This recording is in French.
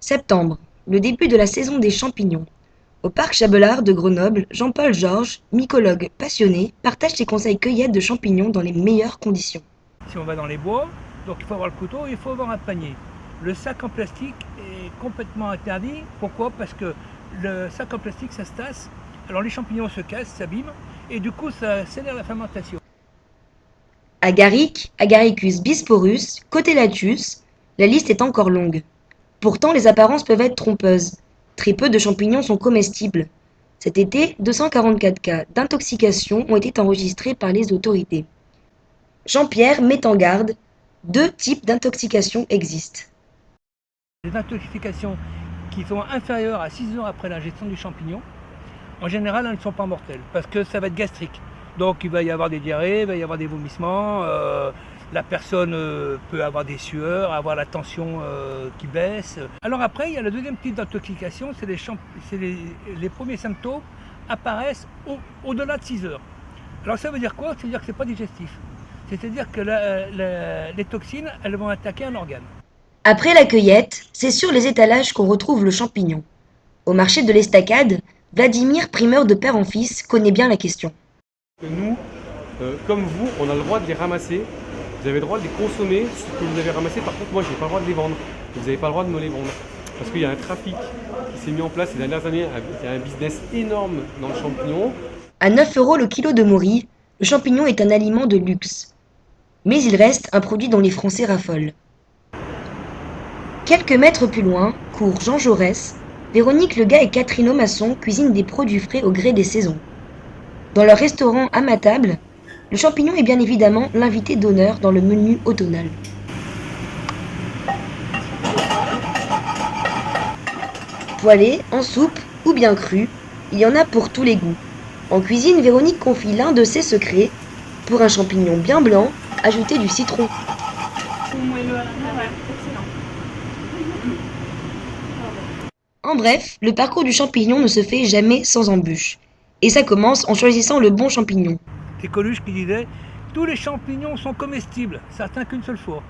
Septembre, le début de la saison des champignons. Au parc Chabelard de Grenoble, Jean-Paul Georges, mycologue passionné, partage ses conseils cueillettes de champignons dans les meilleures conditions. Si on va dans les bois, donc il faut avoir le couteau et il faut avoir un panier. Le sac en plastique est complètement interdit. Pourquoi? Parce que le sac en plastique, ça se tasse, alors les champignons se cassent, s'abîment, et du coup ça accélère la fermentation. Agaric, Agaricus bisporus, Cotylatus, la liste est encore longue. Pourtant, les apparences peuvent être trompeuses. Très peu de champignons sont comestibles. Cet été, 244 cas d'intoxication ont été enregistrés par les autorités. Jean-Pierre met en garde, deux types d'intoxication existent. Les intoxications qui sont inférieures à 6 heures après l'ingestion du champignon, en général, elles ne sont pas mortelles, parce que ça va être gastrique. Donc il va y avoir des diarrhées, il va y avoir des vomissements, la personne peut avoir des sueurs, avoir la tension qui baisse. Alors après, il y a le deuxième type d'intoxication, c'est les premiers symptômes apparaissent au-delà de 6 heures. Alors ça veut dire quoi? C'est-à-dire que ce n'est pas digestif. C'est-à-dire que les toxines, elles vont attaquer un organe. Après la cueillette, c'est sur les étalages qu'on retrouve le champignon. Au marché de l'Estacade, Vladimir, primeur de père en fils, connaît bien la question. Nous, comme vous, on a le droit de les ramasser. Vous avez le droit de les consommer, ce que vous avez ramassé. Par contre, moi, je n'ai pas le droit de les vendre. Vous n'avez pas le droit de me les vendre. Parce qu'il y a un trafic qui s'est mis en place ces dernières années. Il y a un business énorme dans le champignon. À 9 € le kilo de morilles, le champignon est un aliment de luxe. Mais il reste un produit dont les Français raffolent. Quelques mètres plus loin, cours Jean Jaurès, Véronique Lega et Catherine Aumasson cuisinent des produits frais au gré des saisons. Dans leur restaurant à ma table, le champignon est bien évidemment l'invité d'honneur dans le menu automnal. Poêlé, en soupe ou bien cru, il y en a pour tous les goûts. En cuisine, Véronique confie l'un de ses secrets. Pour un champignon bien blanc, ajoutez du citron. En bref, le parcours du champignon ne se fait jamais sans embûches. Et ça commence en choisissant le bon champignon. C'est Coluche qui disait « Tous les champignons sont comestibles, certains qu'une seule fois ».